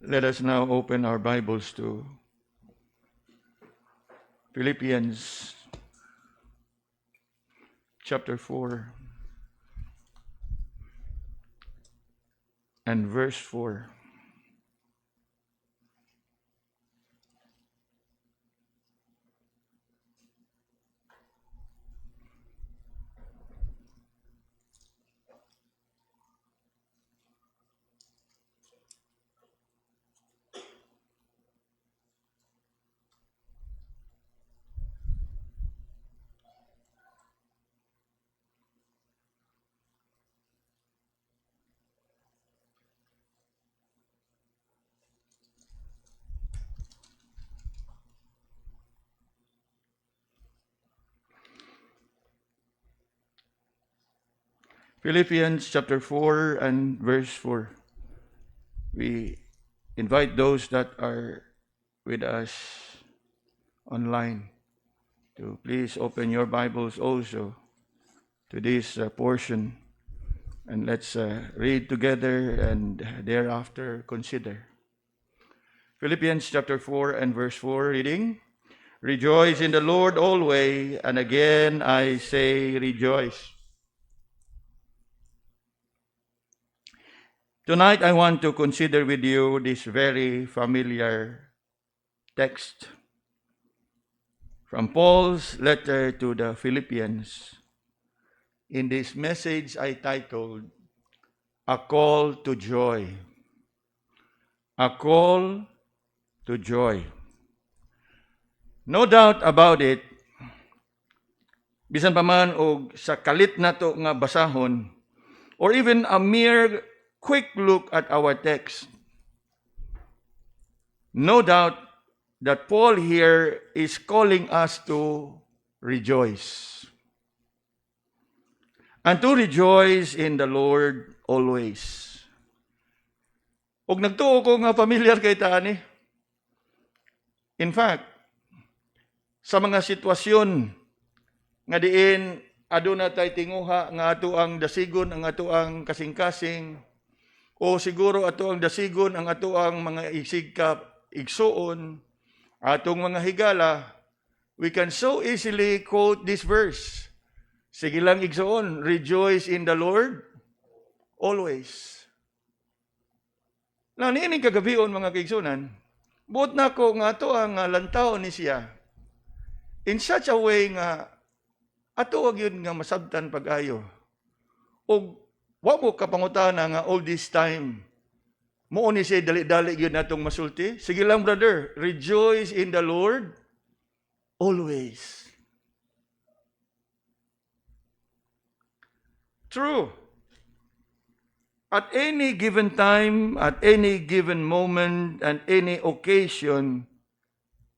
Let us now open our Bibles to Philippians chapter 4 and verse 4. Philippians chapter 4 and verse 4. We invite those that are with us online to please open your Bibles also to this portion, and let's read together and thereafter consider. Philippians chapter 4 and verse 4, reading, "Rejoice in the Lord always, and again I say rejoice." Tonight I want to consider with you this very familiar text from Paul's letter to the Philippians. In this message I titled, "A Call to Joy." A call to joy. No doubt about it, bisan pa man og sa kalit nato nga basahon, or even a mere quick look at our text, no doubt that Paul here is calling us to rejoice. And to rejoice in the Lord always. Og nagtuo ko nga familiar kay tani. In fact, sa mga sitwasyon nga diin aduna tay tinguha nga ato ang dasigon, ang ato ang kasing-kasing, o siguro ato ang dasigon ang ato ang mga isigkap, igsuon, atong mga higala, we can so easily quote this verse. Sige lang igsuon, "Rejoice in the Lord always." Now, niining kagabion mga kaigsunan, buot na ko nga ato ang lantaw ni siya in such a way nga ato wag yun nga masabtan pag-ayo. O wa mo kapangutana nga all this time, mo ni siya dali-dali yun natong masulti. Sige lang brother, rejoice in the Lord always. True. At any given time, at any given moment, and any occasion,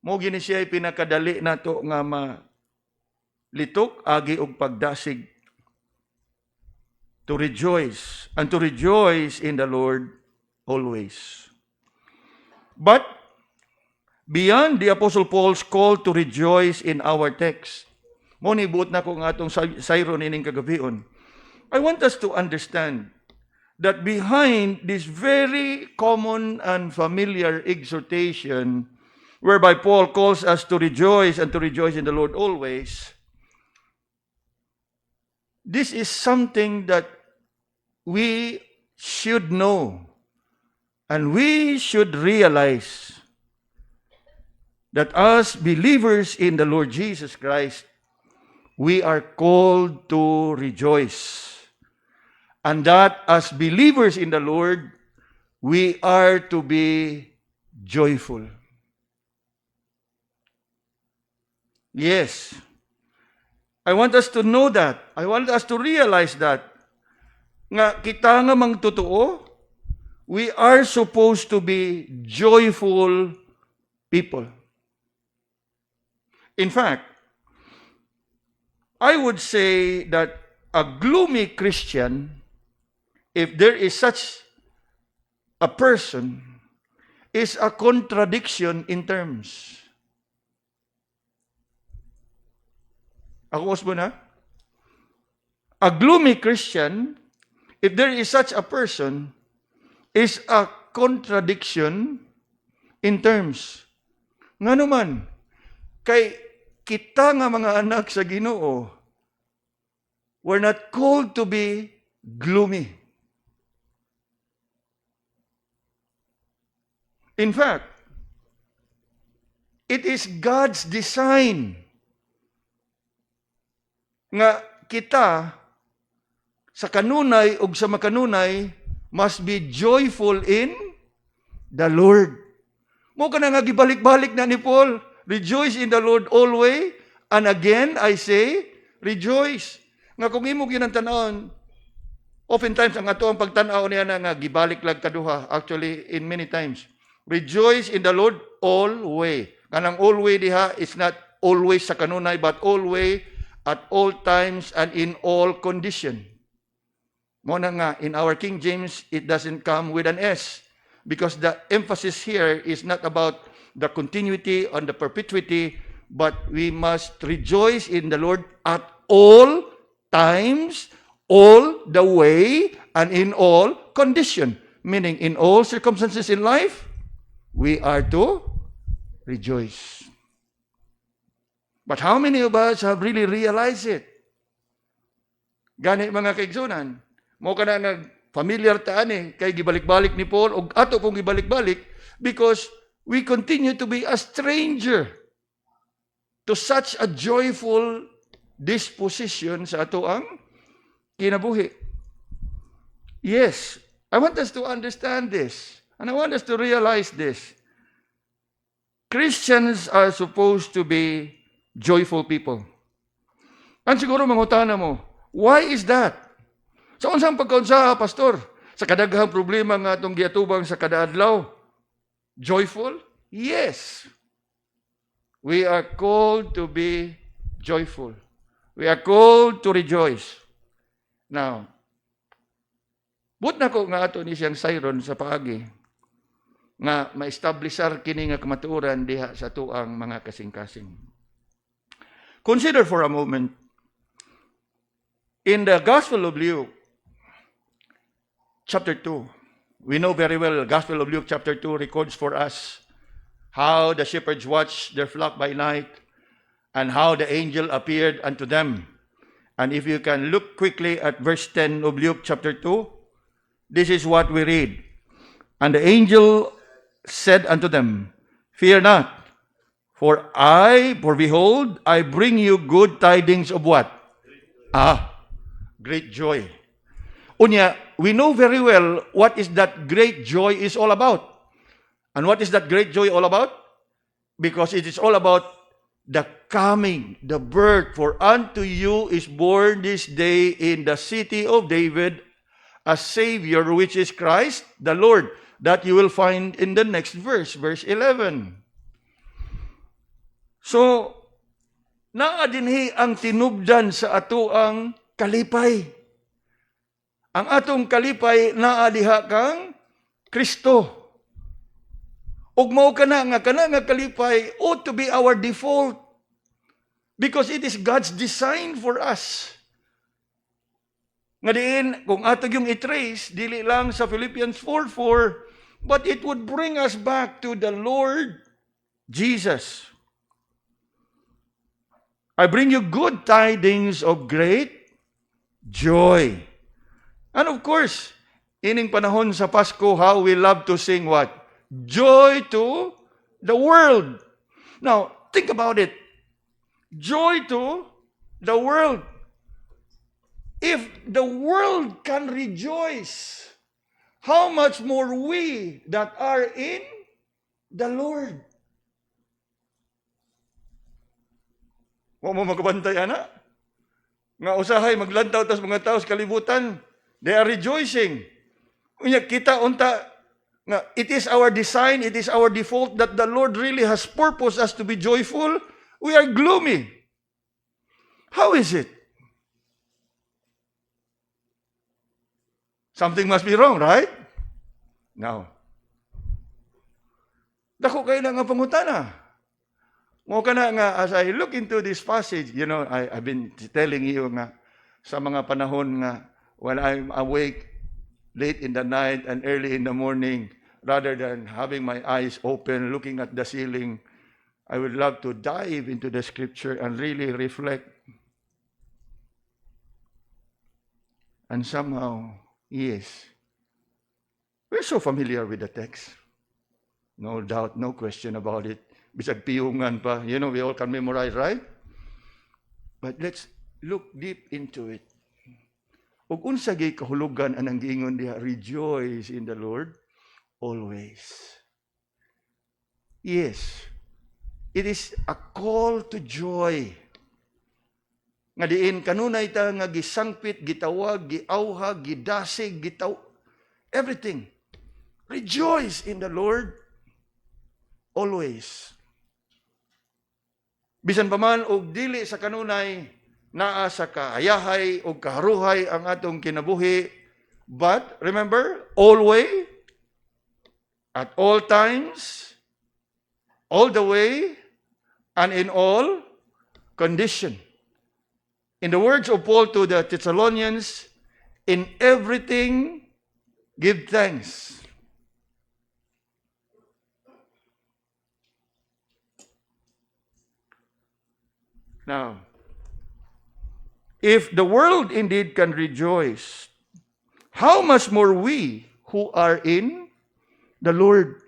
mo gini siya pinakadali nato nga malitok agi og pagdasig. To rejoice, and to rejoice in the Lord always. But beyond the Apostle Paul's call to rejoice in our text, mo nibuot na ko nga atong sayro nining kagabion, I want us to understand that behind this very common and familiar exhortation, whereby Paul calls us to rejoice and to rejoice in the Lord always, this is something that we should know and we should realize that as believers in the Lord Jesus Christ, we are called to rejoice. And that as believers in the Lord, we are to be joyful. Yes. I want us to know that. I want us to realize that. Nga kita nga mang totoo, we are supposed to be joyful people. In fact, I would say that a gloomy Christian, if there is such a person, is a contradiction in terms. Ako mo na? A gloomy Christian, if there is such a person, is a contradiction in terms. Nga naman, kay kita nga mga anak sa Ginoo, we're not called to be gloomy. In fact, it is God's design nga kita sa kanunay ug sa makanunay must be joyful in the Lord. Mo ka na nga gibalik-balik na ni Paul, rejoice in the Lord always, and again I say, rejoice. Nga kung imo ginantanawon, oftentimes ang ato ang pagtanaw niya na nga gibalik lang kaduha, actually in many times. Rejoice in the Lord always. Kanang always diha is not always sa kanunay, but always at all times and in all condition. Mo na nga, in our King James, it doesn't come with an S. Because the emphasis here is not about the continuity and the perpetuity, but we must rejoice in the Lord at all times, all the way, and in all condition. Meaning, in all circumstances in life, we are to rejoice. But how many of us have really realized it? Gani mga kaigsunan, mo ka na familiar taan kay gibalik-balik ni Paul, o ato pong gibalik-balik, because we continue to be a stranger to such a joyful disposition sa ato ang kinabuhi. Yes, I want us to understand this, and I want us to realize this. Christians are supposed to be joyful people. And siguro mangutana mo, why is that? Sa unsang pagkaunsa, pastor? Sa kadaghang problema nga atong giatubang sa kadaadlaw, joyful? Yes. We are called to be joyful. We are called to rejoice. Now, but na ko nga ato ni siyang sayron sa paagi, nga ma-establisar kini nga kamatuoran diha sa tuang mga kasing-kasing. Consider for a moment, in the Gospel of Luke, chapter 2, we know very well, the Gospel of Luke chapter 2 records for us how the shepherds watched their flock by night and how the angel appeared unto them. And if you can look quickly at verse 10 of Luke chapter 2, this is what we read. And the angel said unto them, fear not, for behold, I bring you good tidings of what? Great joy. Unya, we know very well what is that great joy is all about. And what is that great joy all about? Because it is all about the coming, the birth, for unto you is born this day in the city of David a Savior, which is Christ the Lord. That you will find in the next verse, verse 11. So, naa dinhi ang tinubdan sa ato ang kalipay. Ang atong kalipay naa diha kang Kristo. Ug mao kana nga kalipay ought to be our default, because it is God's design for us. Nga diin, kung ato yung i-trace, dili lang sa Philippians 4:4, but it would bring us back to the Lord Jesus. I bring you good tidings of great joy. And of course, ining panahon sa Pasko, how we love to sing what? Joy to the world. Now, think about it. Joy to the world. If the world can rejoice, how much more we that are in the Lord? Wa mo magabantay ana? Nga usahay maglantaw tas mga tao sa kalibutan, they are rejoicing. Unya kita unta nga it is our design, it is our default that the Lord really has purposed us to be joyful. We are gloomy. How is it? Something must be wrong, right? Now, dako kayo na nga pangutana. Mo ka na nga, as I look into this passage, I've been telling you nga, sa mga panahon nga, when I'm awake late in the night and early in the morning, rather than having my eyes open, looking at the ceiling, I would love to dive into the scripture and really reflect. And somehow, yes, we're so familiar with the text. No doubt, no question about it. Bisag piyungan pa. You know, we all can memorize, right? But let's look deep into it. Ug unsa gyud kahulugan anang giingon diha, rejoice in the Lord always. Yes, it is a call to joy. Nga diin kanunay ta nga gisangpit, gitawag, giawhag, gidasig, everything. Rejoice in the Lord always. Bisan pa man og dili sa kanunay naa sa kaayahay o kaharuhay ang atong kinabuhi, but remember, always, at all times, all the way, and in all condition. In the words of Paul to the Thessalonians, in everything give thanks. Now, if the world indeed can rejoice, how much more we who are in the Lord?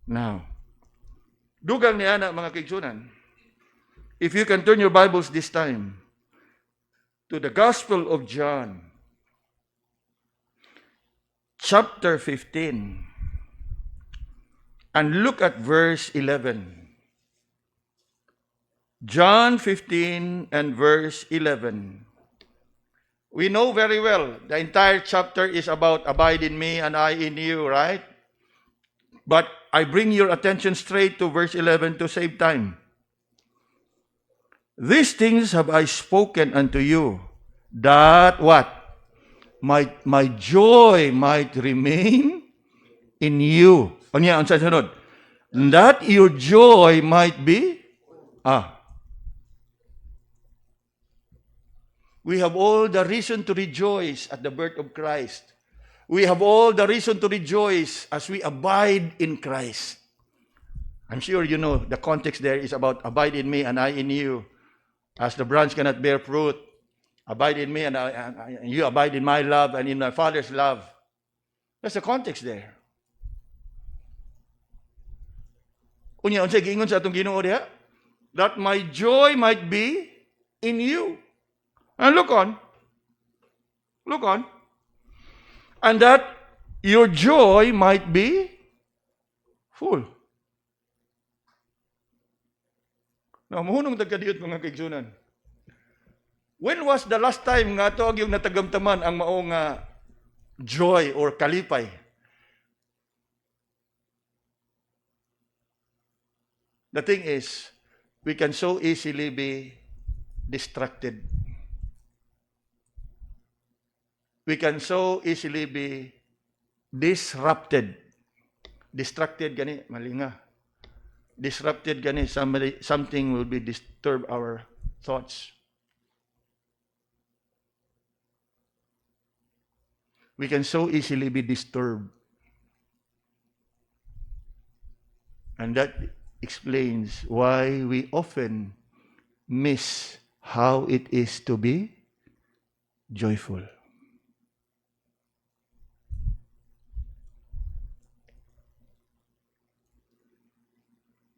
Now, dugang niya na mga kaigsunan, if you can turn your Bibles this time to the Gospel of John, chapter 15, and look at verse 11. John 15 and verse 11. We know very well the entire chapter is about abide in me and I in you, right? But I bring your attention straight to verse 11 to save time. These things have I spoken unto you, that what? My joy might remain in you. Unya, ang sunod. That your joy might be, we have all the reason to rejoice at the birth of Christ. We have all the reason to rejoice as we abide in Christ. I'm sure you know the context there is about abide in me and I in you. As the branch cannot bear fruit, abide in me and you abide in my love and in my Father's love. That's the context there. Unya, unsay giingon sa atong Ginoo diha? That my joy might be in you. And look on. And that your joy might be full. Now, mahunong tagkadiyot mga kaigsunan. When was the last time nga ito yung natagamtaman ang maong joy or kalipay? The thing is, we can so easily be distracted. We can so easily be disrupted. Distracted gani, malinga. Disrupted gani, something will be disturb our thoughts. We can so easily be disturbed. And that explains why we often miss how it is to be joyful.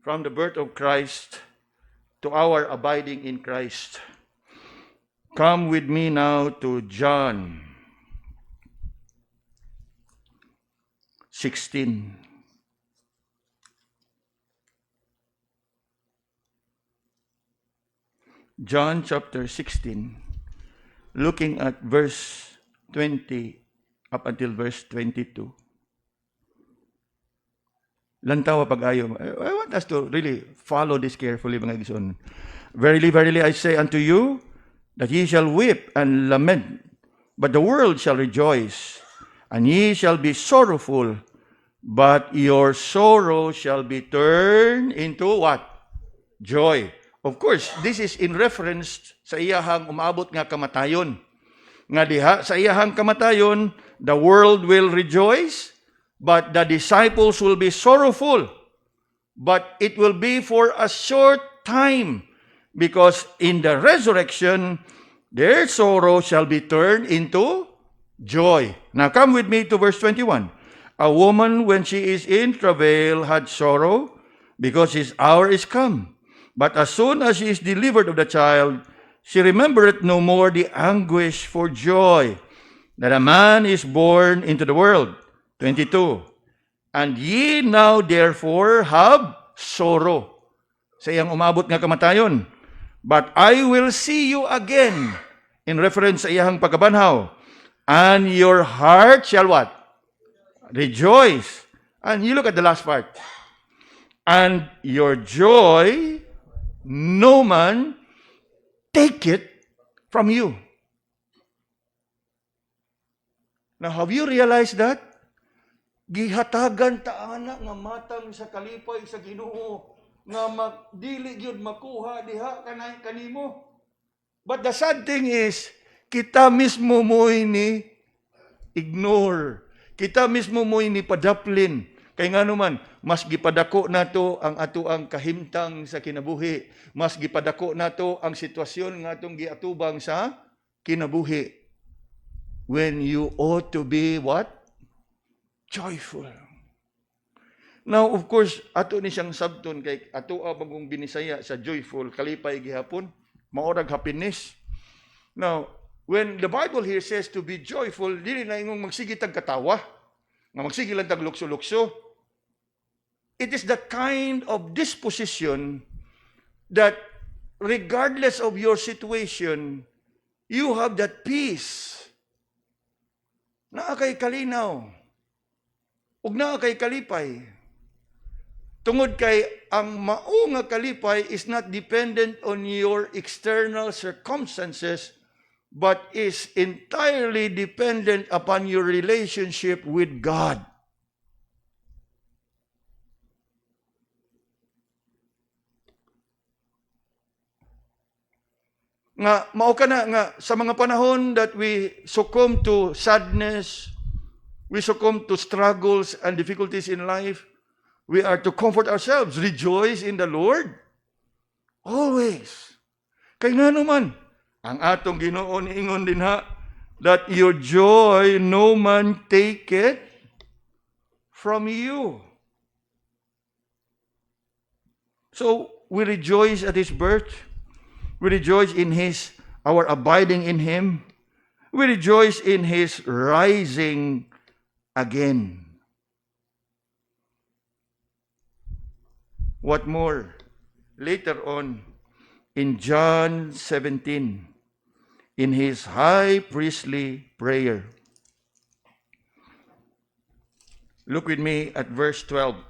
From the birth of Christ to our abiding in Christ. Come with me now to John 16. John chapter 16, looking at verse 20 up until verse 22. Lantawa pag-ayo. I want us to really follow this carefully, mga igsoon. Verily, verily, I say unto you, that ye shall weep and lament, but the world shall rejoice, and ye shall be sorrowful, but your sorrow shall be turned into what? Joy. Of course, this is in reference sa iyahang umabot nga kamatayon. Nga diha, sa iyahang kamatayon, The world will rejoice, but the disciples will be sorrowful. But it will be for a short time, because in the resurrection, their sorrow shall be turned into joy. Now come with me to verse 21. A woman, when she is in travail, had sorrow, because his hour is come. But as soon as she is delivered of the child, she remembereth no more the anguish for joy that a man is born into the world. 22. And ye now therefore have sorrow. Sa iyang umabot nga kamatayon. But I will see you again. In reference sa iyang pagkabanhaw. And your heart shall what? Rejoice. And you look at the last part. And your joy, no man take it from you. Now, have you realized that? Gihatagan ta ana nga matang sa kalipay sa Ginoo nga magdili gyud makuha diha kanay kanimo. But the sad thing is, kita mismo mo ini ignore. Kita mismo mo ini padaplin. Kay nga naman, mas gipadako nato ang atuang kahimtang sa kinabuhi. Mas gipadako nato ang sitwasyon nga atong giatubang sa kinabuhi. When you ought to be what? Joyful. Now, of course, ato ni siyang sabton kay ato bagong binisaya sa joyful, kalipay gihapon, maorag happiness. Now, when the Bible here says to be joyful, dili na ingong magsigitag katawa, nga magsigilan tag lukso-lukso. It is the kind of disposition that regardless of your situation, you have that peace. Naa kay kalinaw. Ug naa kay kalipay. Tungod kay ang mao nga kalipay is not dependent on your external circumstances, but is entirely dependent upon your relationship with God. Nga mao kana nga sa mga panahon that we succumb to sadness, we succumb to struggles and difficulties in life, we are to comfort ourselves, rejoice in the Lord always. Kay nga naman, ang atong Ginoo niingon din ha, that your joy no man take it from you. So we rejoice at His birth. We rejoice in our abiding in Him. We rejoice in His rising again. What more? Later on, in John 17, in His high priestly prayer. Look with me at verse 12.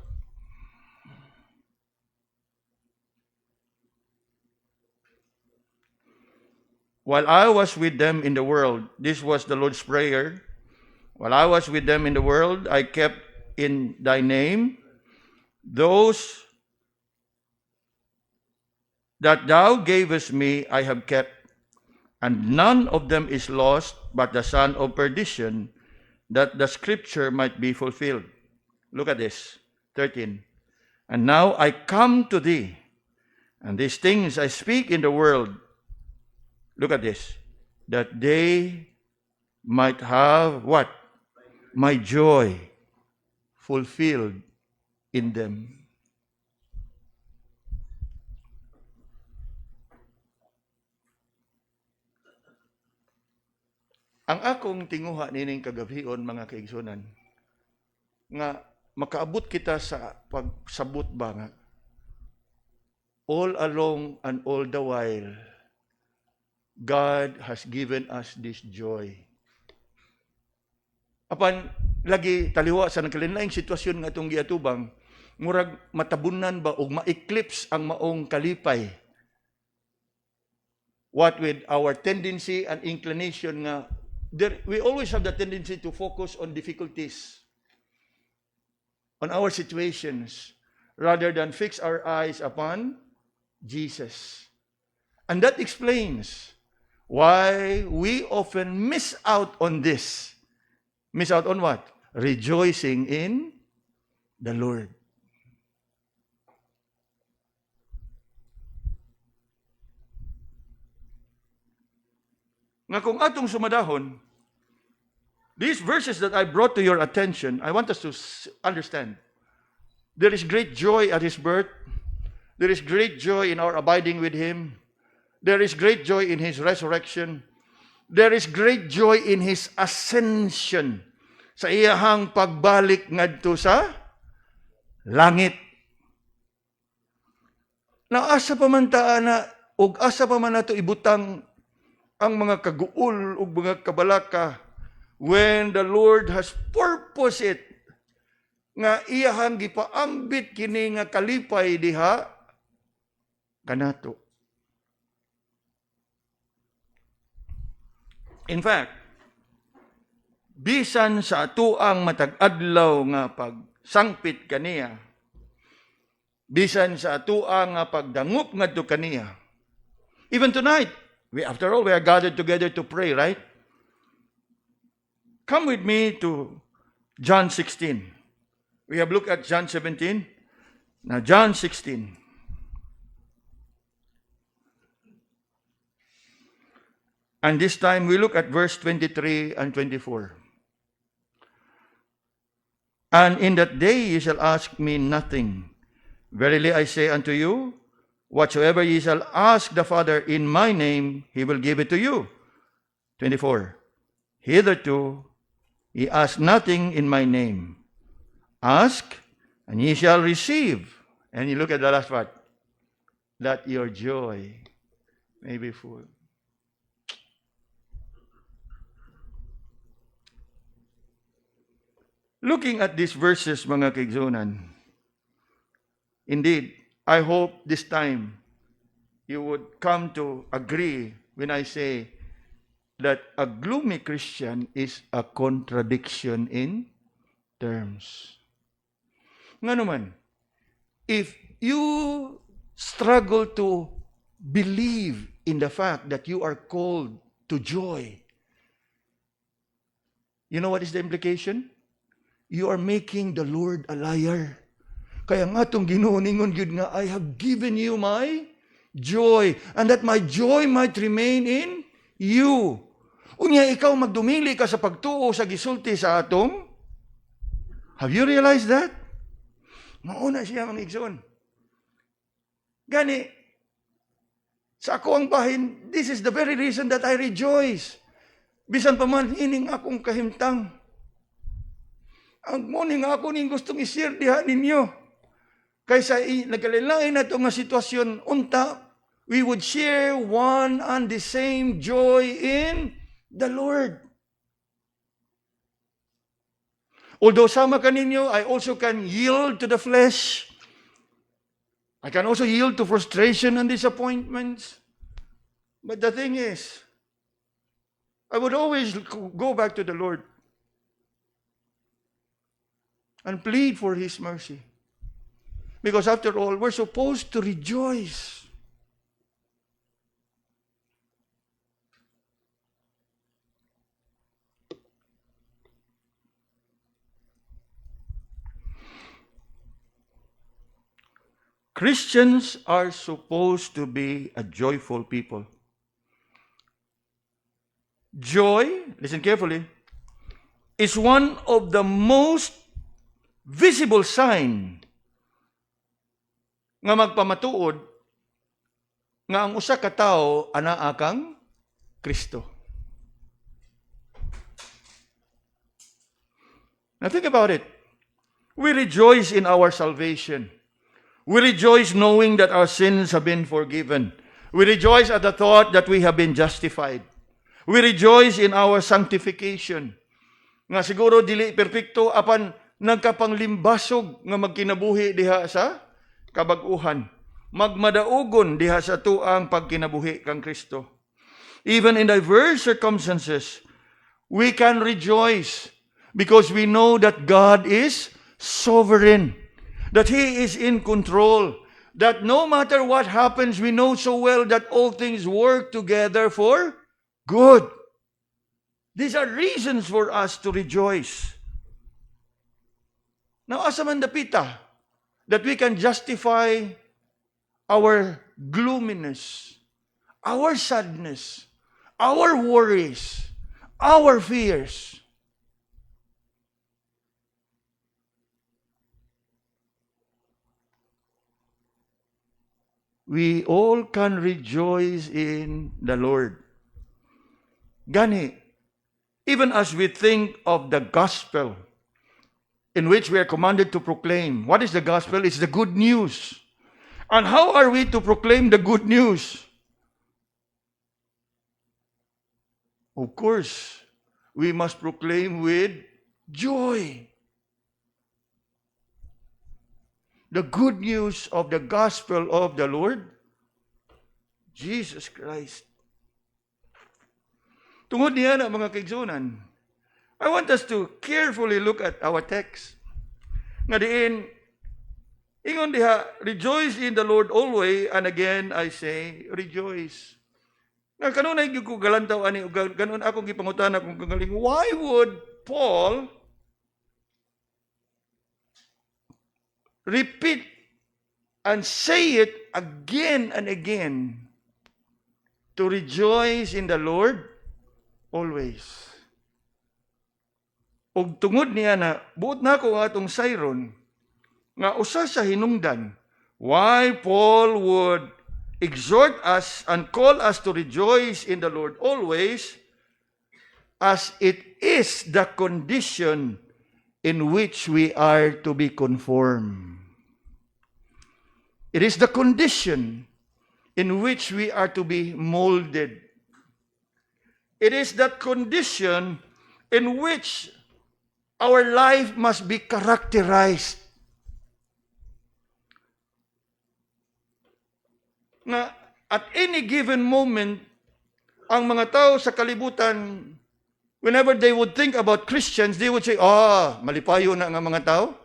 While I was with them in the world, this was the Lord's Prayer. While I was with them in the world, I kept in thy name those that thou gavest me, I have kept, and none of them is lost but the son of perdition, that the scripture might be fulfilled. Look at this, 13. And now I come to thee, and these things I speak in the world. Look at this, that they might have what? My joy fulfilled in them. Ang akong tinguha nining kagabhion, mga kaigsunan, nga makaabot kita sa pagsabot ba nga, all along and all the while, God has given us this joy. Apan, lagi taliwa sa nagkalinlaing sitwasyon nga itong giatubang, murag matabunan ba o ma-eclipse ang maong kalipay. What with our tendency and inclination nga, we always have the tendency to focus on difficulties, on our situations, rather than fix our eyes upon Jesus. And that explains why we often miss out on this Miss out on what? Rejoicing in the Lord. Nga kung atong sumadahon, these verses that I brought to your attention, I want us to understand. There is great joy at His birth. There is great joy in our abiding with Him. There is great joy in His resurrection. There is great joy in His ascension. Sa iyahang pagbalik ngadto sa langit. Na asa pa man taa na, o asa pa man nato ibutang ang mga kaguol o mga kabalaka, when the Lord has purposed it, nga iyahang gipaambit kini nga kalipay diha, kanato. In fact, bisan sa atuang matag-adlaw nga pagsangpit kaniya, bisan sa atuang nga pagdangup ngadto kaniya, even tonight, after all, we are gathered together to pray, right? Come with me to John 16. We have looked at John 17. Now, John 16. And this time, we look at verse 23 and 24. And in that day ye shall ask me nothing. Verily I say unto you, whatsoever ye shall ask the Father in my name, He will give it to you. 24. Hitherto ye ask nothing in my name. Ask, and ye shall receive. And you look at the last part. That your joy may be full. Looking at these verses, mga kaigsunan, indeed, I hope this time you would come to agree when I say that a gloomy Christian is a contradiction in terms. Nga naman, if you struggle to believe in the fact that you are called to joy, you know what is the implication? You are making the Lord a liar. Kaya nga itong ginuningon yun nga, I have given you my joy, and that my joy might remain in you. Unya, ikaw magdumili ka sa pagtuo sa gisulti sa atong. Have you realized that? Mauna siya mga igsoon. Gani, sa ako ang bahin, this is the very reason that I rejoice. Bisan pa man, ining akong kahimtang. Ang morning ako ning gustong i-share diha ninyo. Kaysa nagkalilain na ito nga sitwasyon, unta, we would share one and the same joy in the Lord. Although sama kaninyo, I also can yield to the flesh. I can also yield to frustration and disappointments. But the thing is, I would always go back to the Lord and plead for His mercy. Because after all, we're supposed to rejoice. Christians are supposed to be a joyful people. Joy, listen carefully, is one of the most visible sign nga magpamatuod nga ang usa ka tawo anaa kang Kristo. Now think about it. We rejoice in our salvation. We rejoice knowing that our sins have been forgiven. We rejoice at the thought that we have been justified. We rejoice in our sanctification. Nga siguro dili perfecto apan nagkapanglimbasog nga magkinabuhi diha sa kabag-uhan. Magmadaugon diha sa tuang pagkinabuhi kang Kristo. Even in diverse circumstances, we can rejoice because we know that God is sovereign, that He is in control, that no matter what happens, we know so well that all things work together for good. These are reasons for us to rejoice. Now, asa man dapita that we can justify our gloominess, our sadness, our worries, our fears. We all can rejoice in the Lord. Gani, even as we think of the gospel in which we are commanded to proclaim. What is the gospel? It's the good news. And how are we to proclaim the good news? Of course, we must proclaim with joy. The good news of the gospel of the Lord Jesus Christ. Tungod niya na mga kaigsunan, I want us to carefully look at our text. Nga diin, ingon diha, rejoice in the Lord always, and again I say, rejoice. Nga kanunay gyud ko galantaw ani ganon akong gipangutana kung kagaling, why would Paul repeat and say it again and again to rejoice in the Lord always? Og tungod niya na, buot na ko atong sayron, nga usa sa hinungdan, why Paul would exhort us and call us to rejoice in the Lord always, as it is the condition in which we are to be conformed. It is the condition in which we are to be molded. It is that condition in which our life must be characterized. Na at any given moment, ang mga tao sa kalibutan, whenever they would think about Christians, they would say, malipayo na nga mga tao.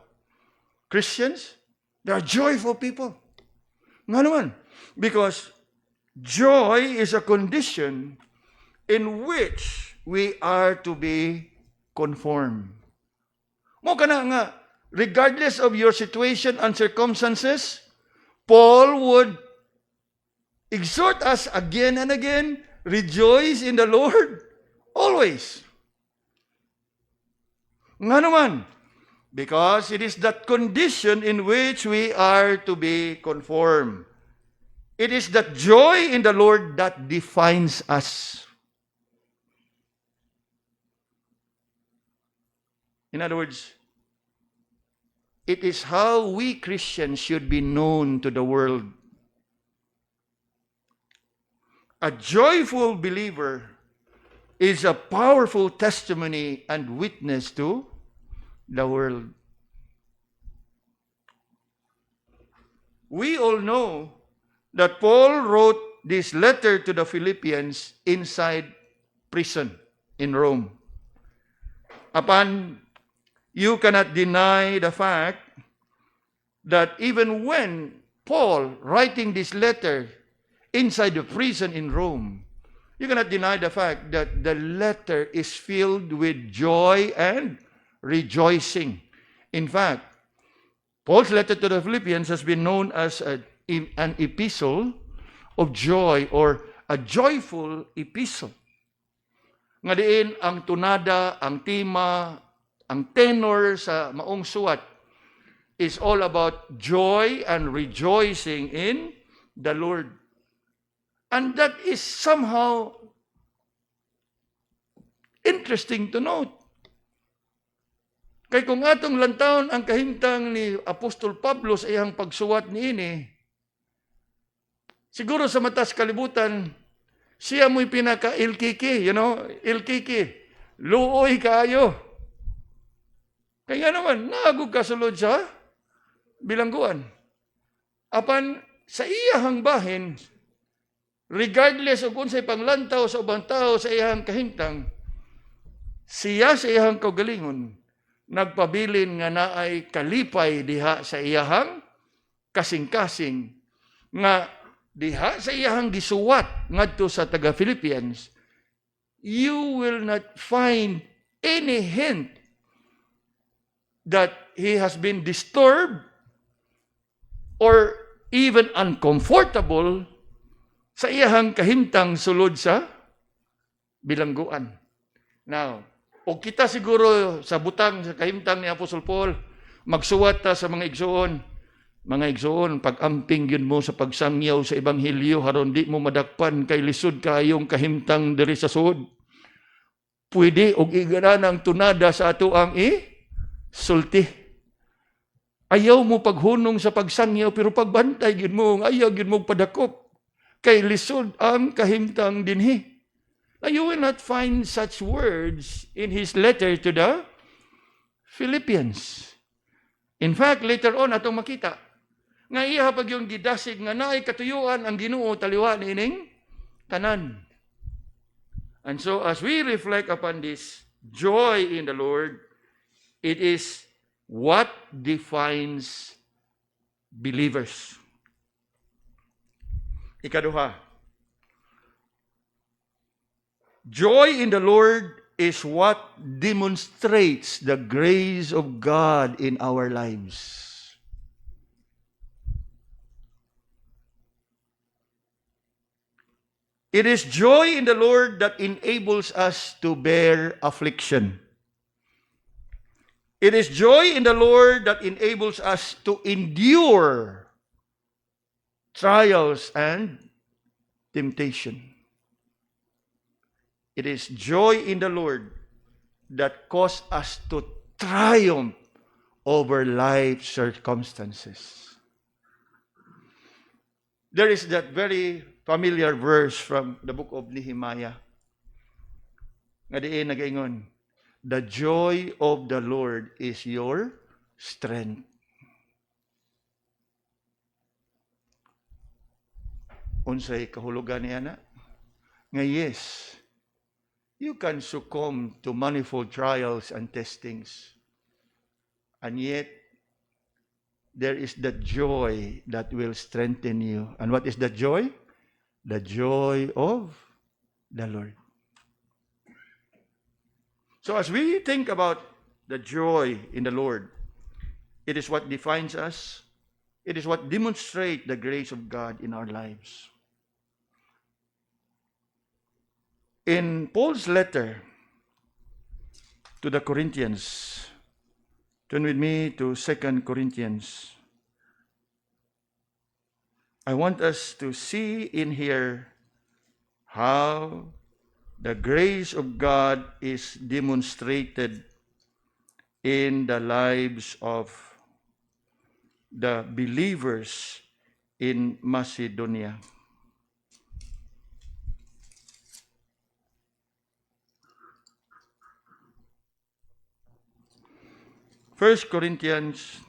Christians, they are joyful people. Nga naman, because joy is a condition in which we are to be conformed. Mo ka na nga, regardless of your situation and circumstances, Paul would exhort us again and again, rejoice in the Lord always. Nga naman, because it is that condition in which we are to be conformed. It is that joy in the Lord that defines us. In other words, it is how we Christians should be known to the world. A joyful believer is a powerful testimony and witness to the world. We all know that Paul wrote this letter to the Philippians inside prison in Rome. Upon you cannot deny the fact that even when Paul writing this letter inside the prison in Rome, you cannot deny the fact that the letter is filled with joy and rejoicing. In fact, Paul's letter to the Philippians has been known as an epistle of joy or a joyful epistle. Nga diin ang tunada, ang tema, ang tenor sa maong suwat is all about joy and rejoicing in the Lord. And that is somehow interesting to note. Kay kung atong lantawon ang kahimtang ni Apostol Pablo sa iyang pagsuwat niini, siguro sa matas kalibutan, siya mo'y pinaka-ilkiki, ilkiki, luoy kaayo. Kaya naman, naagog kasulod sa bilangguan. Apan sa iyahang bahin, regardless of kung sa'y panglantaw sa ubang tao sa iyahang kahimtang, siya sa iyahang kaugalingon, nagpabilin nga naay kalipay diha sa iyahang kasing-kasing, nga diha sa iyahang gisuwat ngadto sa taga-Philippians, you will not find any hint that he has been disturbed or even uncomfortable sa iyahang kahimtang sulod sa bilangguan. Now, o kita siguro sa butang sa kahimtang ni Apostol Paul, magsuwat ta sa mga igsoon, pag-amping yun mo sa pagsangyaw sa Ebanghelyo, haron di mo madakpan kay lisod kayong kahimtang diri sa suod. Pwede og igana ng tunada sa ato ang sulti. Ayaw mo paghunong sa pagsangyaw, pero pagbantay yun mo, ayaw yun mo padakop. Kay lisod ang kahimtang dinhi. Now, you will not find such words in his letter to the Philippians. In fact, later on, atong makita, nga iya pag yung gidasig nga naay katuyuan ang Ginoo taliwa nining tanan. And so, as we reflect upon this joy in the Lord, it is what defines believers. Ikaduha, joy in the Lord is what demonstrates the grace of God in our lives. It is joy in the Lord that enables us to bear affliction. It is joy in the Lord that enables us to endure trials and temptation. It is joy in the Lord that causes us to triumph over life circumstances. There is that very familiar verse from the book of Nehemiah. Nga diin nagaingon, the joy of the Lord is your strength. Unsay kahulugan niya na? Nga yes, you can succumb to manifold trials and testings. And yet, there is that joy that will strengthen you. And what is that joy? The joy of the Lord. So as we think about the joy in the Lord, it is what defines us. It is what demonstrates the grace of God in our lives. In Paul's letter to the Corinthians, turn with me to 2 Corinthians. I want us to see in here how the grace of God is demonstrated in the lives of the believers in Macedonia. First Corinthians,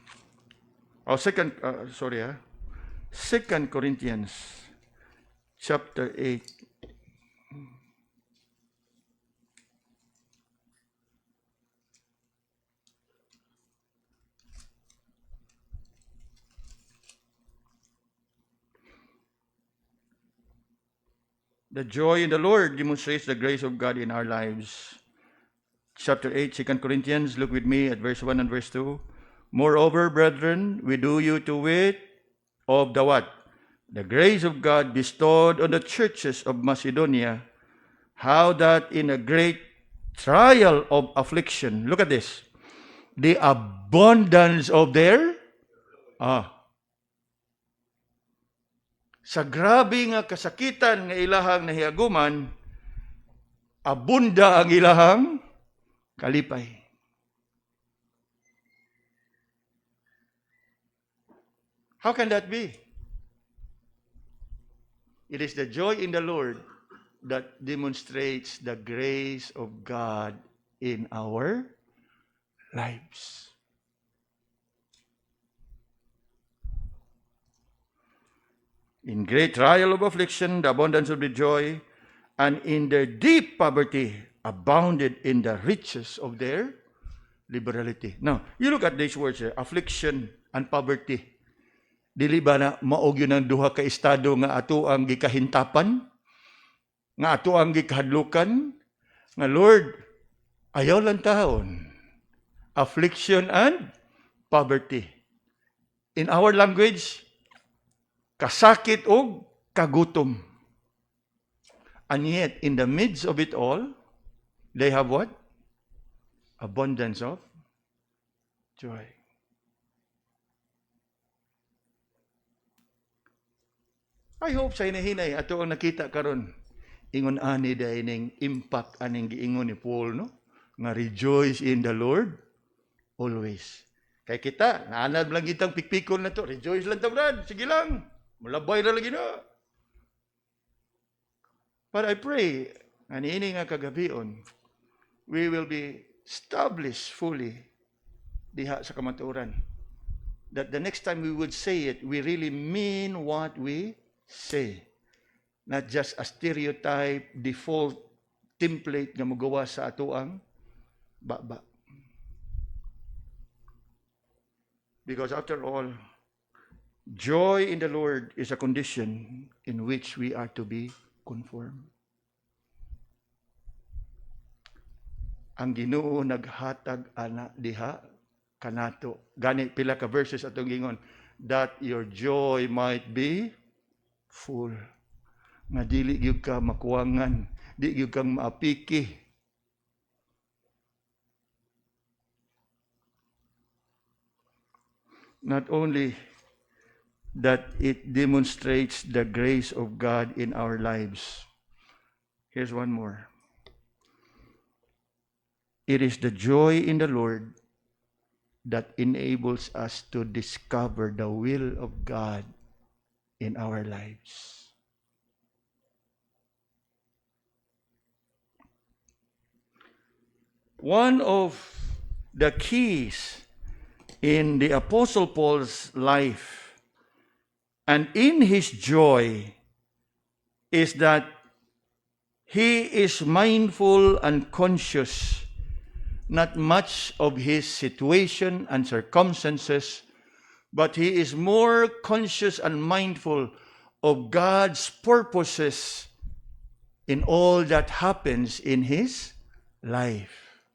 Second Corinthians, chapter 8. The joy in the Lord demonstrates the grace of God in our lives. Chapter 8, 2 Corinthians, look with me at verse 1 and verse 2. Moreover, brethren, we do you to wit of the what? The grace of God bestowed on the churches of Macedonia, how that in a great trial of affliction, look at this, the abundance of their, sa grabe nga kasakitan nga ilahang nahiaguman, abunda ang ilahang kalipay. How can that be? It is the joy in the Lord that demonstrates the grace of God in our lives. In great trial of affliction, the abundance of the joy, and in their deep poverty, abounded in the riches of their liberality. Now, you look at these words here, affliction and poverty. Dili ba na maog yun ang duha ka estado nga ato ang gikahintapan? Nga ato ang gikahadlukan? Nga, Lord, ayaw lang taon, affliction and poverty. In our language, kasakit o kagutom. And yet, in the midst of it all, they have what? Abundance of joy. I hope sa hinahinay ato ang nakita karon ingon ani day ning impact aning giingon ni Paul, no? Nga rejoice in the Lord always. Kay kita, naanad lang kitang pikpikon na to. Rejoice lang ta, Brad. Sige lang. Mulabay na lagi na. But I pray, aniini nga kagabion, we will be established fully diha sa kamaturan. That the next time we would say it, we really mean what we say. Not just a stereotype, default template nga magawa sa atoang baba. Because after all, joy in the Lord is a condition in which we are to be conformed. Ang Ginoo naghatag ana diha kanato. Gani pila ka verses atong gingon, that your joy might be full. Nga dili gyud ka makuwangan, di gyud kang maapiki. Not only that it demonstrates the grace of God in our lives. Here's one more. It is the joy in the Lord that enables us to discover the will of God in our lives. One of the keys in the Apostle Paul's life and in his joy is that he is mindful and conscious not much of his situation and circumstances, but he is more conscious and mindful of God's purposes in all that happens in his life.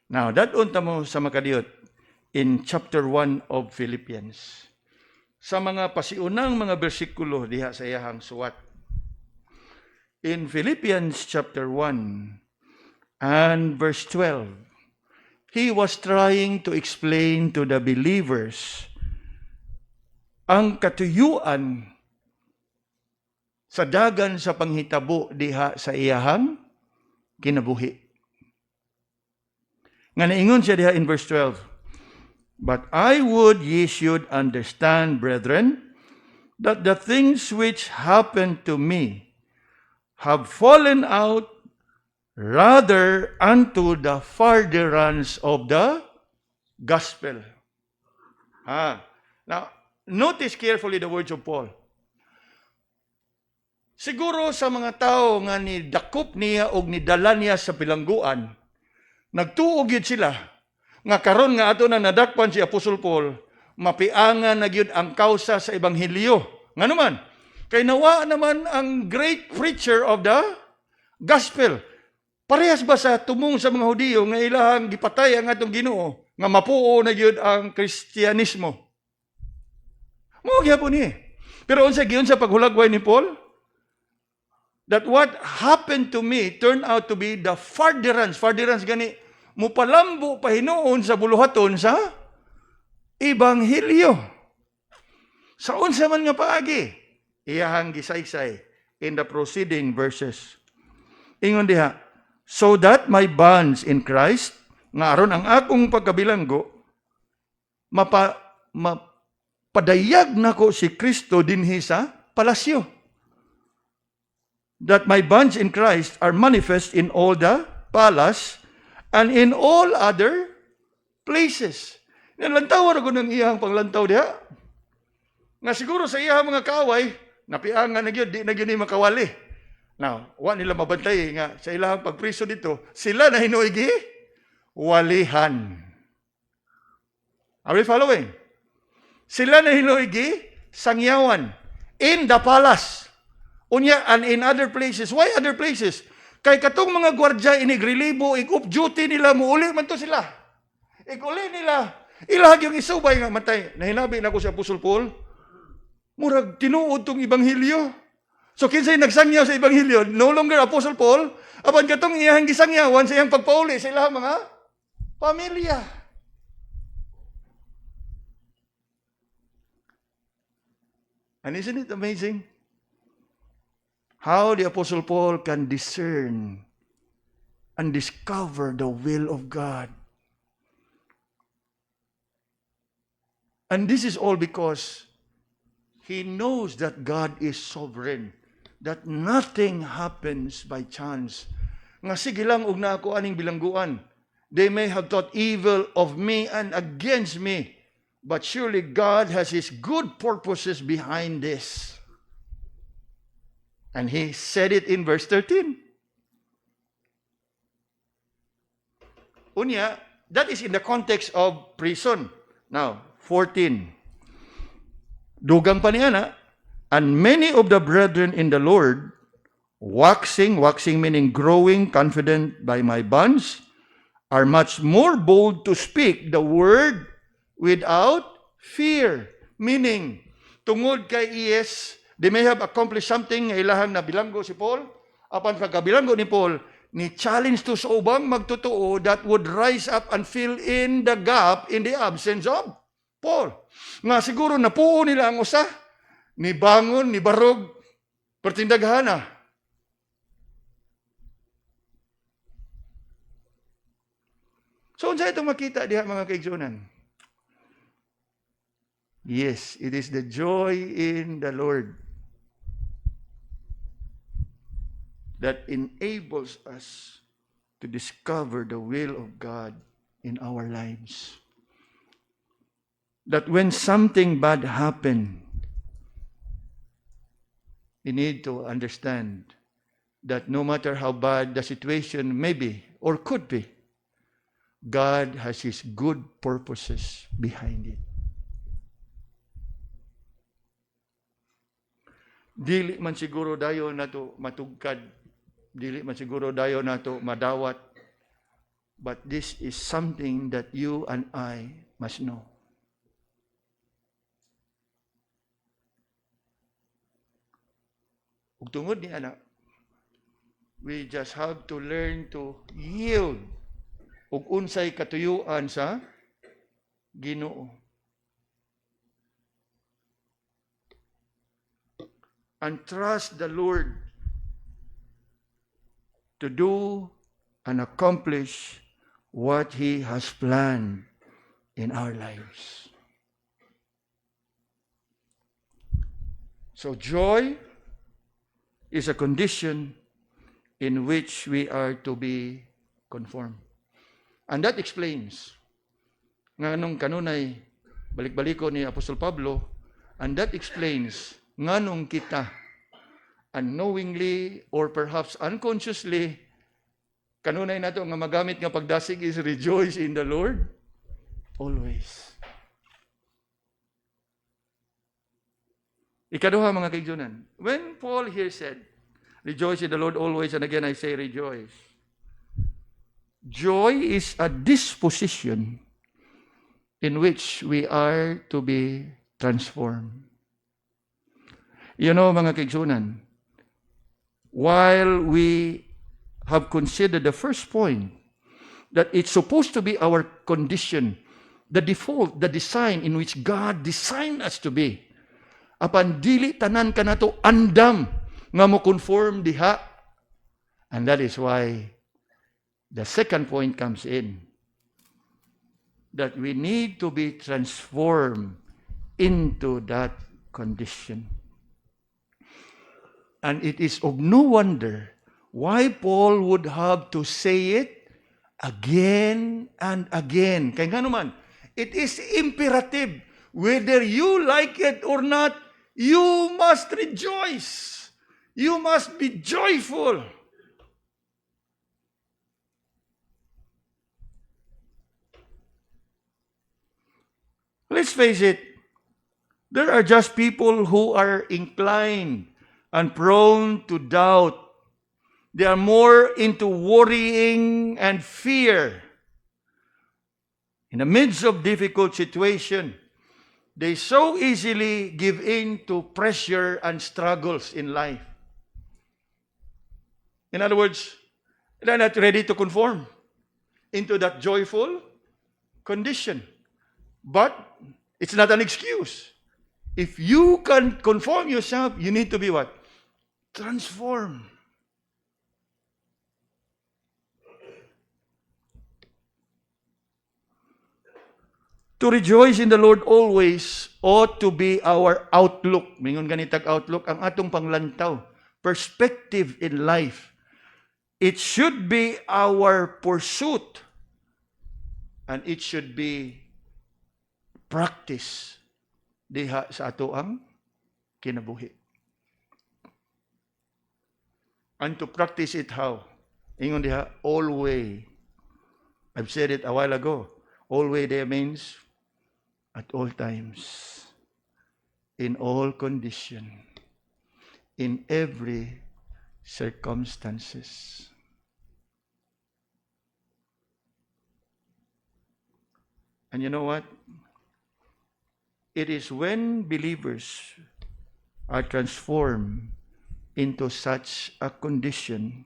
Now, that unta mo sa makadiyot in chapter 1 of Philippians. Sa mga pasiunang mga bersikulo diha sa iyahang suwat. In Philippians chapter 1 and verse 12, he was trying to explain to the believers ang katuyuan sa dagan sa panghitabo diha sa iyahang kinabuhi. Nga naingon siya diha in verse 12, but I would ye should understand, brethren, that the things which happened to me have fallen out rather unto the furtherance of the gospel. Now, notice carefully the words of Paul. Siguro sa mga tao nga ni dakop niya o nidala niya sa bilangguan, nagtuog yun sila, nga karon nga ato na nadakpan si Apostol Paul, mapiangan na gyud ang kausa sa Ebanghelyo. Nga naman, kay nawa naman ang great preacher of the gospel. Parehas ba sa tumong sa mga Hudiyo nga ilahang gipatay ang atong Ginoo nga mapuo na gyud ang Kristyanismo? Mao gyapon ni. Pero unsa giun sa paghulagway ni Paul? That what happened to me turned out to be the furtherance. Furtherance gani mupalambo pahinuon sa buluhaton sa Ebanghelyo. Sa unsa man nga paagi, iyahang gisaysay in the preceding verses. Ingon diha, so that my bonds in Christ, nga aron ang akong pagkabilanggo, mapadayag nako si Kristo dinhi sa palasyo. That my bonds in Christ are manifest in all the palace and in all other places. Nalantaw ra ko ng iyang panglantaw diha. Nga siguro sa iyang mga kaaway, napiangan na gyud, di na gyud ni makawali. Now, wa nila mabantay nga sa ilang pagpriso dito, sila na hinuigi walihan. Are we following? Sila na hinuigi sangyawan in the palace. Unya, and in other places. Why other places? Kay katong mga gwardya inigrelibo, ig-off duty nila, muuli man to sila. Ig-uli nila. Ilahag yung isubay nga matay. Nahinabi na ko si Apostol Paul, murag tinuod tong Ibanghilyo. So kinsay nagsangyaw sa Ibanghilyo, no longer Apostle Paul, apan katong iyang gisangyawan sa iyang pagpauli sa ilang mga pamilya. And isn't it amazing how the Apostle Paul can discern and discover the will of God? And this is all because he knows that God is sovereign, that nothing happens by chance. Nga sige lang og na ako aning bilangguan. They may have thought evil of me and against me, but surely God has His good purposes behind this. And he said it in verse 13. Unya, that is in the context of prison. Now, 14. Dugang pa niya na, and many of the brethren in the Lord, waxing meaning growing confident by my bonds, are much more bold to speak the word without fear. Meaning, tungod kay IS, they may have accomplished something, ilahang na bilanggo si Paul, apan pagkabilanggo ni Paul, ni challenge to sa ubang magtotoo that would rise up and fill in the gap in the absence of Paul. Nga siguro napuo nila ang usa, ni bangon, ni barog, pertindaghana. So, unsa itong makita diha mga kaigsunan? Yes, it is the joy in the Lord that enables us to discover the will of God in our lives. That when something bad happens, we need to understand that no matter how bad the situation may be or could be, God has His good purposes behind it. Dili man siguro dayo nato matugkad, dili man siguro dayo nato madawat, but this is something that you and I must know. Ug tungod ni anak, we just have to learn to yield ug unsay katuyuan sa Ginoo. And trust the Lord to do and accomplish what He has planned in our lives. So joy is a condition in which we are to be conformed. And that explains nga nung kanunay balik-baliko ni Apostol Pablo, and that explains nga nung kita unknowingly or perhaps unconsciously kanunay nato nga magamit nga pagdasig is rejoice in the Lord always. Ikaduha mga kaigsunan, when Paul here said, rejoice in the Lord always, and again I say rejoice. Joy is a disposition in which we are to be transformed. You know, mga kaigsunan, while we have considered the first point, that it's supposed to be our condition, the default, the design in which God designed us to be, apan dili tanan ka nato andam nga mo conform diha. And that is why the second point comes in, that we need to be transformed into that condition. And it is of no wonder why Paul would have to say it again and again. Kaya nga naman, it is imperative. Whether you like it or not, you must rejoice. You must be joyful. Let's face it, there are just people who are inclined and prone to doubt They are more into worrying and fear. In the midst of difficult situation, they so easily give in to pressure and struggles in life. In other words, they're not ready to conform into that joyful condition. But it's not an excuse. If you can conform yourself, you need to be what? Transform. To rejoice in the Lord always ought to be our outlook. Mingon ganitag outlook, ang atong panglantaw. Perspective in life. It should be our pursuit. And it should be practice diha sa ato ang kinabuhi. And to practice it how? Ingon diha, always. I've said it a while ago. Always there means at all times, in all condition, in every circumstances. And you know what? It is when believers are transformed into such a condition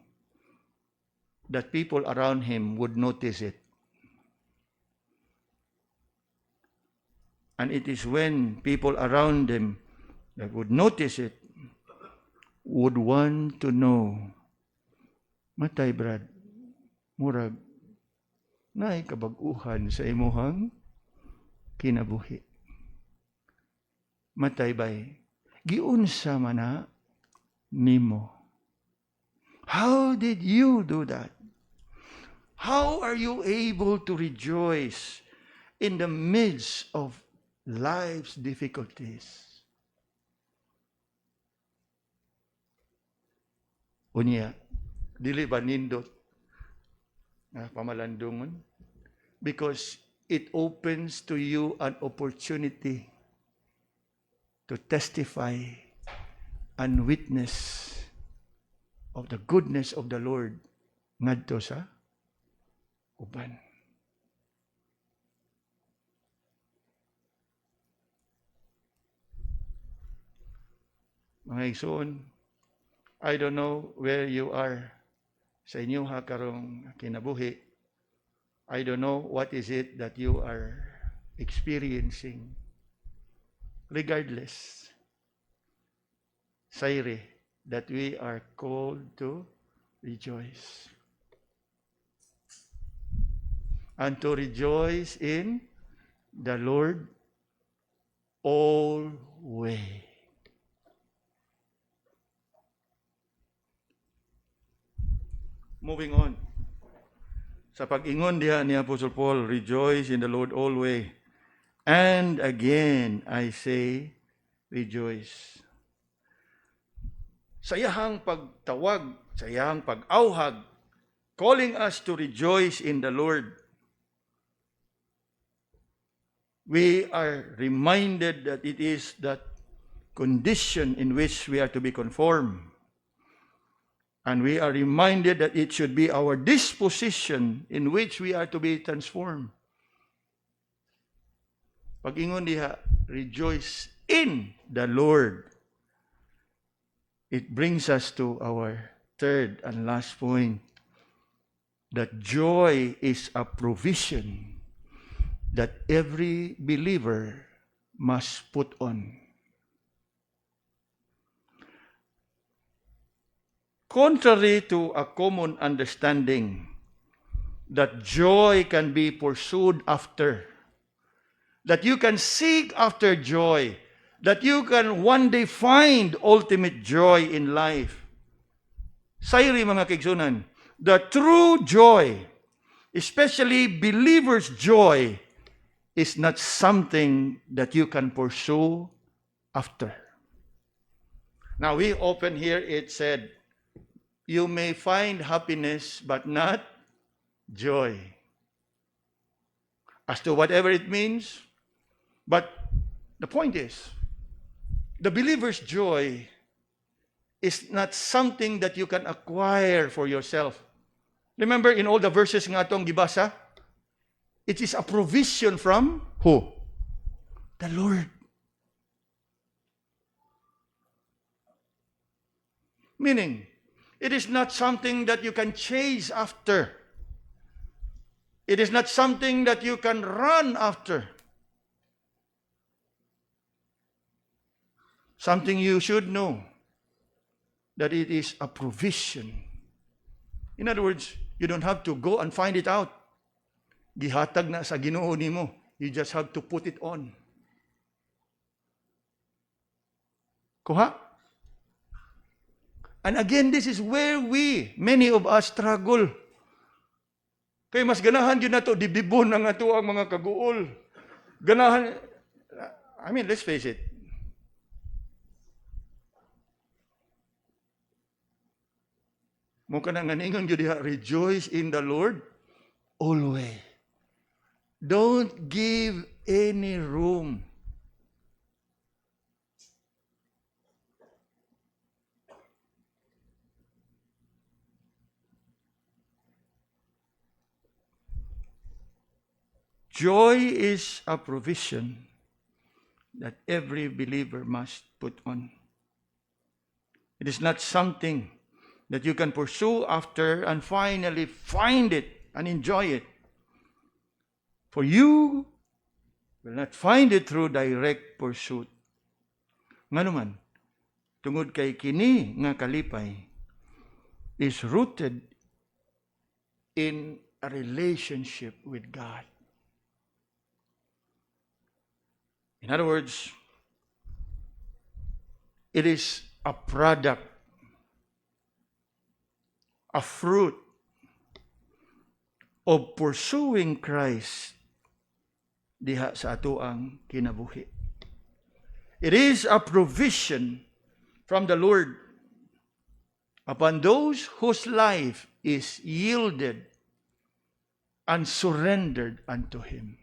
that people around him would notice it. And it is when people around them that would notice it would want to know, matay brad, murag, naay kabag-uhan sa imuhang kinabuhi. Matay bay, giunsa man na nimo. How did you do that? How are you able to rejoice in the midst of life's difficulties? Unya, dili ba nindot na pamalandungon? Because it opens to you an opportunity to testify and witness of the goodness of the Lord ngadto sa uban. Mga igsoon, I don't know where you are sa inyo karong kinabuhi. I don't know what is it that you are experiencing. Regardless, sayre that we are called to rejoice. And to rejoice in the Lord always. Moving on. Sa pag-ingon diha ni Apostle Paul, rejoice in the Lord always. And again, I say, rejoice. Sa iyahang pagtawag, sa iyahang pag-auhag, calling us to rejoice in the Lord, we are reminded that it is that condition in which we are to be conformed. And we are reminded that it should be our disposition in which we are to be transformed. Pag-ingon diha, rejoice in the Lord. It brings us to our third and last point, that joy is a provision that every believer must put on. Contrary to a common understanding that joy can be pursued after, that you can seek after joy, that you can one day find ultimate joy in life. Sayri mga kaigsunan, the true joy, especially believers' joy, is not something that you can pursue after. Now we open here, it said, you may find happiness but not joy. As to whatever it means, but the point is, the believer's joy is not something that you can acquire for yourself. Remember in all the verses nga itong gibasa, it is a provision from who? The Lord. Meaning, it is not something that you can chase after. It is not something that you can run after. Something you should know, that it is a provision. In other words, you don't have to go and find it out. Gihatag na sa Ginoo nimo. You just have to put it on. Kuha? And again, this is where many of us struggle. Kaya mas ganahan yun na to, dibdibon ang ato ang mga kaguol. Ganahan, let's face it. Mukha na nga ningon yun diha, rejoice in the Lord always. Don't give any room. Joy is a provision that every believer must put on. It is not something that you can pursue after and finally find it and enjoy it. For you will not find it through direct pursuit. Nga naman, tungod kay kini nga kalipay is rooted in a relationship with God. In other words, it is a product, a fruit of pursuing Christ diha sa atoang kinabuhi. It is a provision from the Lord upon those whose life is yielded and surrendered unto Him.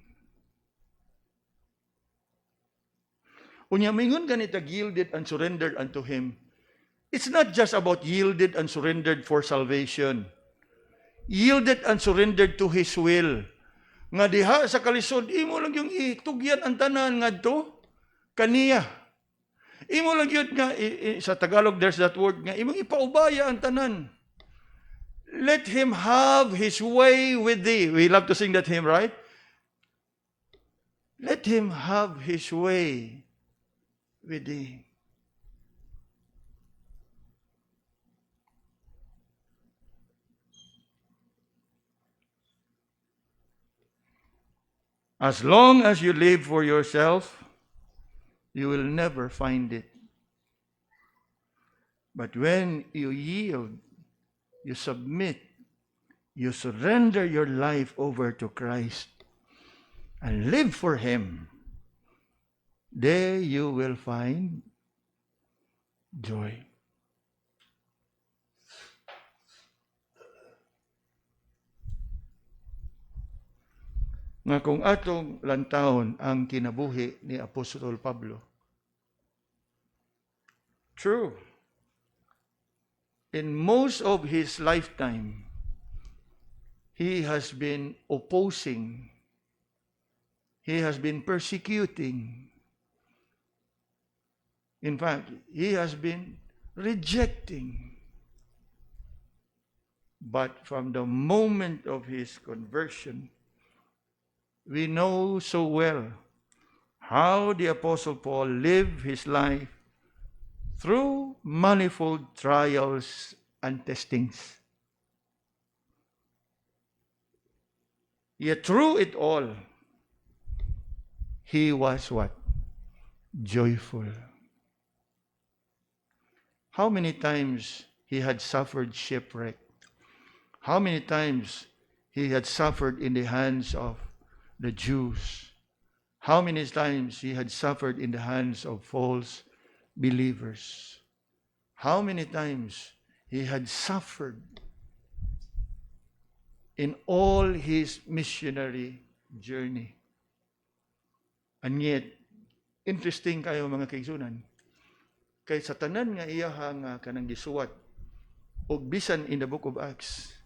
Unya mingon ganitag yielded and surrendered unto Him. It's not just about yielded and surrendered for salvation. Yielded and surrendered to His will. Nga diha sa kalisod, imo lang yung itugyan ang tanan ngadto kaniya. Imo lang yun nga, sa Tagalog there's that word nga, imong ipaubaya ang tanan. Let Him have His way with thee. We love to sing that hymn, right? Let Him have His way with thee. As long as you live for yourself, you will never find it. But when you yield, you submit, you surrender your life over to Christ and live for Him, there you will find joy. Nga kung atong lantawon ang kinabuhi ni Apostol Pablo, true, in most of his lifetime, he has been opposing, he has been persecuting. In fact, he has been rejecting. But from the moment of his conversion, we know so well how the Apostle Paul lived his life through manifold trials and testings. Yet through it all, he was what? Joyful. How many times he had suffered shipwreck? How many times he had suffered in the hands of the Jews? How many times he had suffered in the hands of false believers? How many times he had suffered in all his missionary journey? And yet, interesting kayo mga kaigsunan, Kay sa tanan nga iyaha nga kanang gisuwat og bisan in the book of Acts,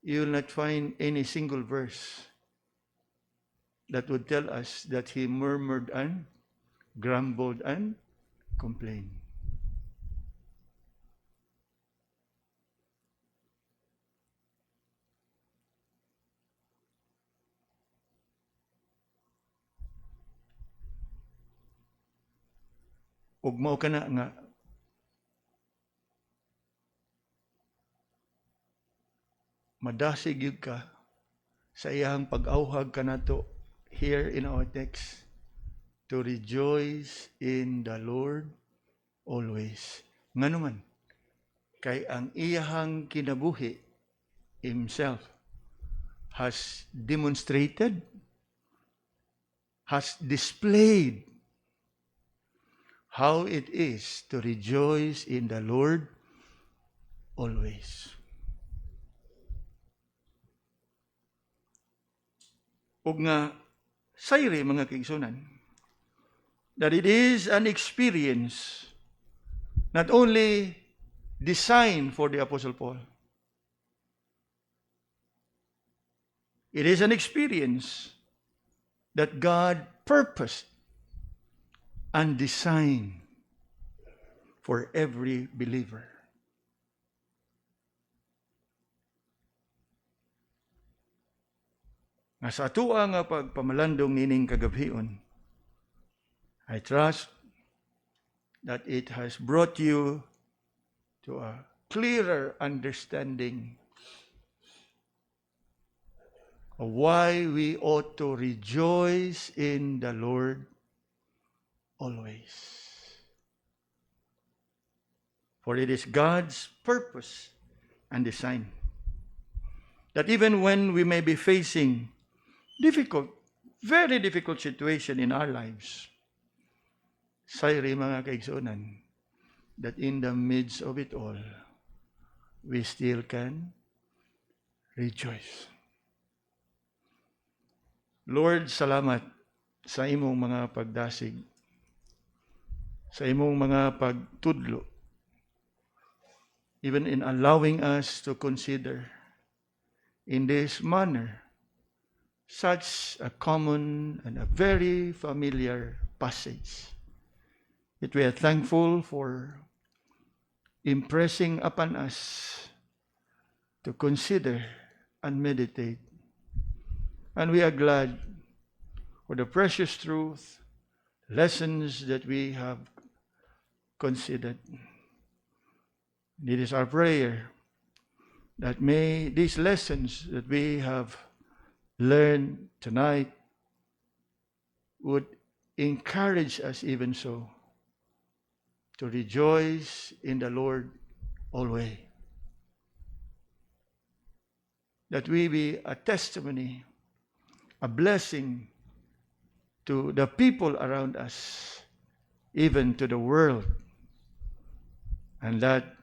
you will not find any single verse that would tell us that he murmured and grumbled and complained. Ug mao kana nga madasig gyud ka sa iyang pag-awhag kanato here in our text to rejoice in the Lord always. Ngano man kay ang iyang kinabuhi himself has demonstrated, has displayed how it is to rejoice in the Lord always. Ug nga sayri mga kaigsunan, that it is an experience not only designed for the Apostle Paul. It is an experience that God purposed and designed for every believer. Nga sa atua nga pagpamalandong nining kagabhion, I trust that it has brought you to a clearer understanding of why we ought to rejoice in the Lord always. For it is God's purpose and design that even when we may be facing difficult, very difficult situation in our lives, sayri mga kaigsunan, that in the midst of it all, we still can rejoice. Lord, salamat sa imong mga pagdasig, sa imong mga pagtudlo, even in allowing us to consider in this manner such a common and a very familiar passage. That we are thankful for impressing upon us to consider and meditate. And we are glad for the precious truth, lessons that we have considered. It is our prayer that may these lessons that we have learned tonight would encourage us even so to rejoice in the Lord always. That we be a testimony, a blessing to the people around us, even to the world, and that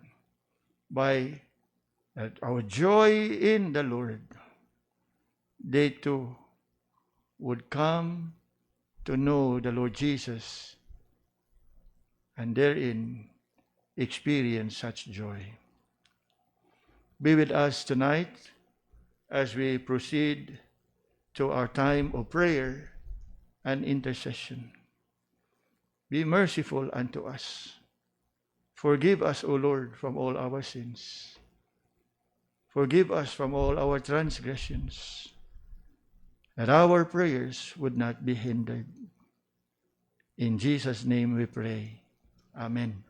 by that our joy in the Lord, they too would come to know the Lord Jesus and therein experience such joy. Be with us tonight as we proceed to our time of prayer and intercession. Be merciful unto us. Forgive us, O Lord, from all our sins. Forgive us from all our transgressions, that our prayers would not be hindered. In Jesus' name we pray. Amen.